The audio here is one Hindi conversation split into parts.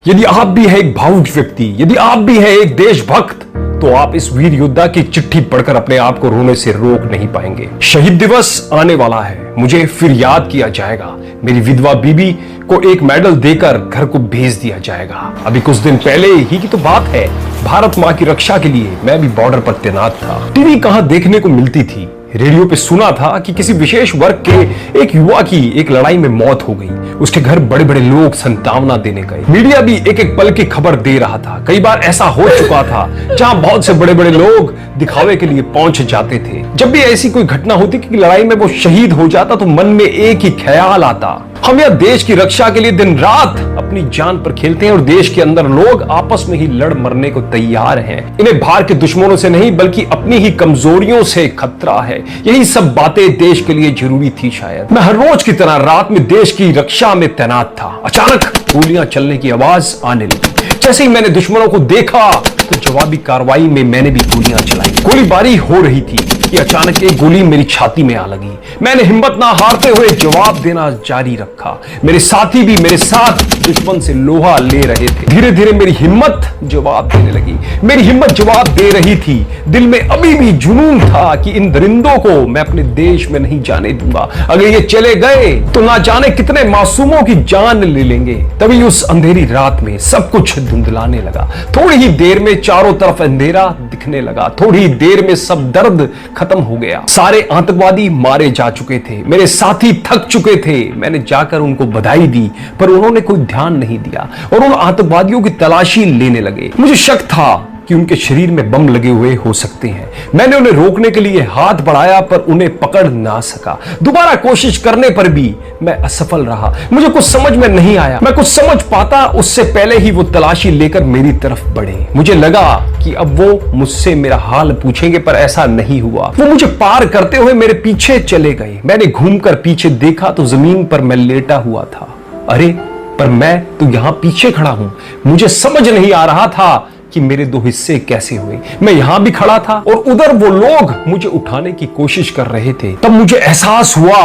यदि आप भी है एक भावुक व्यक्ति, यदि आप भी है एक देशभक्त, तो आप इस वीर योद्धा की चिट्ठी पढ़कर अपने आप को रोने से रोक नहीं पाएंगे। शहीद दिवस आने वाला है, मुझे फिर याद किया जाएगा। मेरी विधवा बीबी को एक मेडल देकर घर को भेज दिया जाएगा। अभी कुछ दिन पहले ही की तो बात है, भारत माँ की रक्षा के लिए मैं भी बॉर्डर पर तैनात था। टीवी कहाँ देखने को मिलती थी, रेडियो पे सुना था कि किसी विशेष वर्ग के एक युवा की एक लड़ाई में मौत हो गई। उसके घर बड़े बड़े लोग संतावना देने गए। मीडिया भी एक एक पल की खबर दे रहा था। कई बार ऐसा हो चुका था जहां बहुत से बड़े बड़े लोग दिखावे के लिए पहुंच जाते थे। जब भी ऐसी कोई घटना होती कि लड़ाई में वो शहीद हो जाता तो मन में एक ही ख्याल आता, हम यह देश की रक्षा के लिए दिन रात अपनी जान पर खेलते हैं और देश के अंदर लोग आपस में ही लड़ मरने को तैयार हैं। इन्हें बाहर के दुश्मनों से नहीं बल्कि अपनी ही कमजोरियों से खतरा है। यही सब बातें देश के लिए जरूरी थी। शायद मैं हर रोज की तरह रात में देश की रक्षा में तैनात था। अचानक गोलियां चलने की आवाज आने लगी। जैसे ही मैंने दुश्मनों को देखा तो जवाबी कार्रवाई में मैंने भी गोलियां चलाई। गोलीबारी हो रही थी कि अचानक एक गोली मेरी छाती में आ लगी। मैंने हिम्मत ना हारते हुए जवाब देना जारी रखा। मेरे साथी भी मेरे साथ दुश्मन से लोहा ले रहे थे। धीरे धीरे मेरी हिम्मत जवाब देने लगी। मेरी हिम्मत जवाब दे रही थी। दिल में अभी भी जुनून था कि इन दरिंदों को मैं अपने देश में नहीं जाने दूंगा। अगर ये चले गए तो ना जाने कितने मासूमों की जान ले लेंगे। तभी उस अंधेरी रात में सब कुछ धुंधलाने लगा। थोड़ी ही देर में चारों तरफ अंधेरा दिखने लगा। थोड़ी ही देर में सब दर्द खत्म हो गया। सारे आतंकवादी मारे जा चुके थे। मेरे साथी थक चुके थे। मैंने जाकर उनको बधाई दी पर उन्होंने कोई ध्यान नहीं दिया और उन आतंकवादियों की तलाशी लेने लगे। मुझे शक था कि उनके शरीर में बम लगे हुए हो सकते हैं। मैंने उन्हें रोकने के लिए हाथ बढ़ाया पर उन्हें पकड़ ना सका। दोबारा कोशिश करने पर भी मैं असफल रहा। मुझे कुछ समझ में नहीं आया। मैं कुछ समझ पाता उससे पहले ही वो तलाशी लेकर मेरी तरफ बढ़े। मुझे लगा कि अब वो मुझसे मेरा हाल पूछेंगे पर ऐसा नहीं हुआ। वो मुझे पार करते हुए मेरे पीछे चले गए। मैंने घूमकर पीछे देखा तो जमीन पर मैं लेटा हुआ था। अरे पर मैं तो यहां पीछे खड़ा हूं। मुझे समझ नहीं आ रहा था कि मेरे दो हिस्से कैसे हुए। मैं यहां भी खड़ा था और उधर वो लोग मुझे उठाने की कोशिश कर रहे थे। तब मुझे एहसास हुआ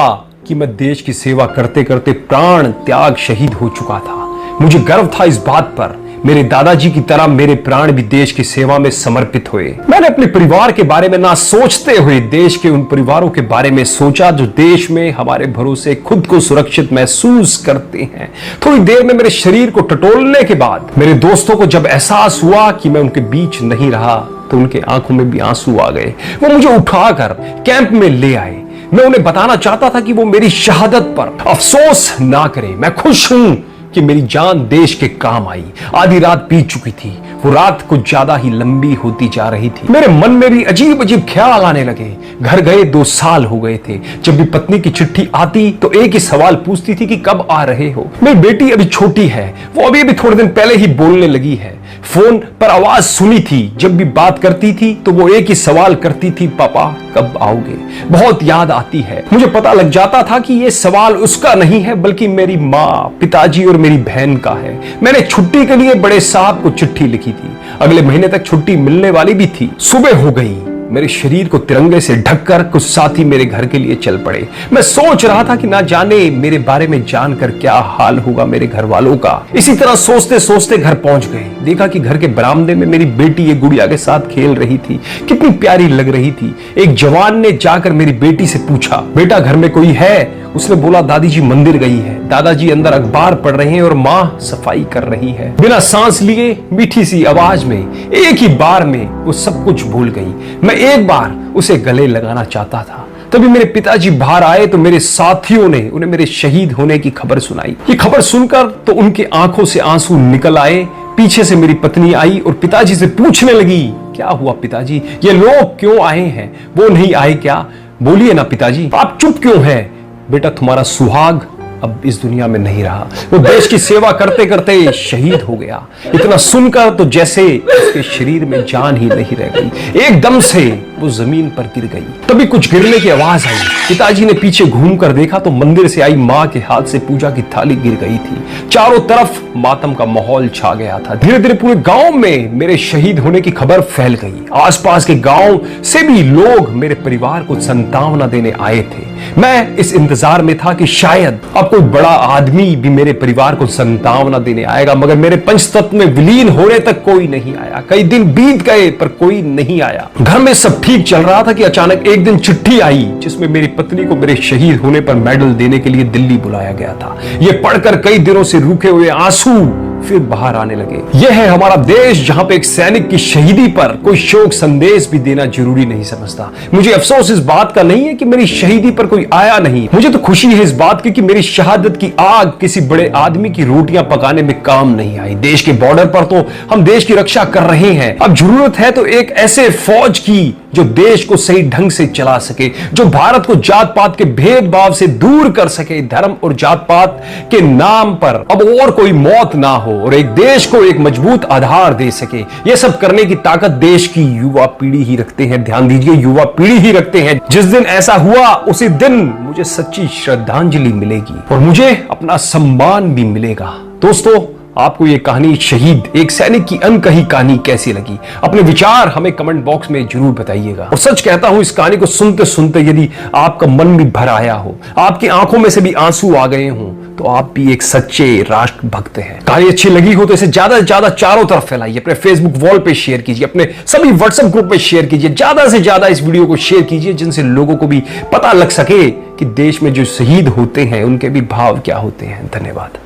कि मैं देश की सेवा करते करते प्राण त्याग शहीद हो चुका था। मुझे गर्व था इस बात पर, मेरे दादाजी की तरह मेरे प्राण भी देश की सेवा में समर्पित हुए। मैंने अपने परिवार के बारे में ना सोचते हुए देश के उन परिवारों के बारे में सोचा जो देश में हमारे भरोसे खुद को सुरक्षित महसूस करते हैं। थोड़ी देर में मेरे शरीर को टटोलने के बाद मेरे दोस्तों को जब एहसास हुआ कि मैं उनके बीच नहीं रहा तो उनके आंखों में भी आंसू आ गए। वो मुझे उठाकर कैंप में ले आए। मैं उन्हें बताना चाहता था कि वो मेरी शहादत पर अफसोस ना करें। मैं खुश हूं कि मेरी जान देश के काम आई। आधी रात बीत चुकी थी। वो रात कुछ ज्यादा ही लंबी होती जा रही थी। मेरे मन में भी अजीब अजीब ख्याल आने लगे। घर गए 2 साल हो गए थे। जब भी पत्नी की चिट्ठी आती तो एक ही सवाल पूछती थी कि कब आ रहे हो। मेरी बेटी अभी छोटी है, वो अभी थोड़े दिन पहले ही बोलने लगी है। फोन पर आवाज सुनी थी। जब भी बात करती थी तो वो एक ही सवाल करती थी, पापा कब आओगे। बहुत याद आती है। मुझे पता लग जाता था कि ये सवाल उसका नहीं है बल्कि मेरी माँ, पिताजी और मेरी बहन का है। मैंने छुट्टी के लिए बड़े साहब को चिट्ठी लिखी थी। अगले महीने तक छुट्टी मिलने वाली भी थी। सुबह हो गई। मेरे शरीर को तिरंगे से ढककर कुछ साथी मेरे घर के लिए चल पड़े। मैं सोच रहा था कि ना जाने मेरे बारे में जानकर क्या हाल होगा मेरे घर वालों का। इसी तरह सोचते सोचते घर पहुंच गए। देखा कि घर के बरामदे में मेरी बेटी एक गुड़िया के साथ खेल रही थी। कितनी प्यारी लग रही थी। एक जवान ने जाकर मेरी बेटी से पूछा, बेटा घर में कोई है? उसने बोला, दादी जी मंदिर गई है। दादाजी अंदर अखबार पढ़ रहे हैं और माँ सफाई कर रही है। बिना सांस लिए मीठी सी आवाज में एक ही बार में वो सब कुछ भूल गई। मैं एक बार उसे गले लगाना चाहता था। तभी मेरे पिताजी बाहर आए तो मेरे साथियों ने उन्हें मेरे शहीद होने की खबर सुनाई। ये खबर सुनकर तो उनके आंखों से आंसू निकल आए। पीछे से मेरी पत्नी आई और पिताजी से पूछने लगी, क्या हुआ पिताजी, ये लोग क्यों आए हैं? वो नहीं आए क्या? बोलिए ना पिताजी, आप चुप क्यों हैं? बेटा तुम्हारा सुहाग अब इस दुनिया में नहीं रहा। वो देश की सेवा करते करते शहीद हो गया। इतना सुनकर तो जैसे उसके शरीर में जान ही नहीं रह गई। एकदम से वो जमीन पर गिर गई। तभी कुछ गिरने की आवाज आई। पिताजी ने पीछे घूमकर देखा तो मंदिर से आई माँ के हाथ से पूजा की थाली गिर गई थी। चारों तरफ मातम का माहौल छा गया था। धीरे धीरे पूरे गांव में मेरे शहीद होने की खबर फैल गई। आसपास के गांव से भी लोग मेरे परिवार को संतावना देने आए थे। मैं इस इंतजार में था कि शायद अब अब कोई बड़ा आदमी भी मेरे परिवार को संतावना देने आएगा, मगर मेरे पंचतत्व में विलीन होने तक कोई नहीं आया। कई दिन बीत गए पर कोई नहीं आया। घर में सब ठीक चल रहा था कि अचानक एक दिन चिट्ठी आई जिसमें मेरी पत्नी को मेरे शहीद होने पर मेडल देने के लिए दिल्ली बुलाया गया था। यह पढ़कर कई दिनों से रुके हुए आंसू फिर बाहर आने लगे। यह है हमारा देश जहां पे एक सैनिक की शहीदी पर कोई शोक संदेश भी देना जरूरी नहीं समझता। मुझे अफसोस इस बात का नहीं है कि मेरी शहीदी पर कोई आया नहीं, मुझे तो खुशी है इस बात की कि मेरी शहादत की आग किसी बड़े आदमी की रोटियां पकाने में काम नहीं आई। देश के बॉर्डर पर तो हम देश की रक्षा कर रहे हैं, अब जरूरत है तो एक ऐसे फौज की जो देश को सही ढंग से चला सके, जो भारत को जात पात के भेदभाव से दूर कर सके, धर्म और जात पात के नाम पर अब और कोई मौत ना हो और एक देश को एक मजबूत आधार दे सके। यह सब करने की ताकत देश की युवा पीढ़ी ही रखते हैं। ध्यान दीजिए, युवा पीढ़ी ही रखते हैं। जिस दिन ऐसा हुआ उसी दिन मुझे सच्ची श्रद्धांजलि मिलेगी और मुझे अपना सम्मान भी मिलेगा। दोस्तों, आपको ये कहानी शहीद एक सैनिक की अनकही कहानी कैसी लगी? अपने विचार हमें कमेंट बॉक्स में जरूर बताइएगा। और सच कहता हूं, इस कहानी को सुनते सुनते यदि आपका मन भी भर आया हो, आपकी आंखों में से भी आंसू आ गए हों, तो आप भी एक सच्चे राष्ट्रभक्त हैं। कहानी अच्छी लगी हो तो इसे ज्यादा से ज्यादा चारों तरफ फैलाइए, अपने फेसबुक वॉल पे शेयर कीजिए, अपने सभी व्हाट्सएप ग्रुप पे शेयर कीजिए, ज्यादा से ज्यादा इस वीडियो को शेयर कीजिए जिनसे लोगों को भी पता लग सके कि देश में जो शहीद होते हैं उनके भी भाव क्या होते हैं। धन्यवाद।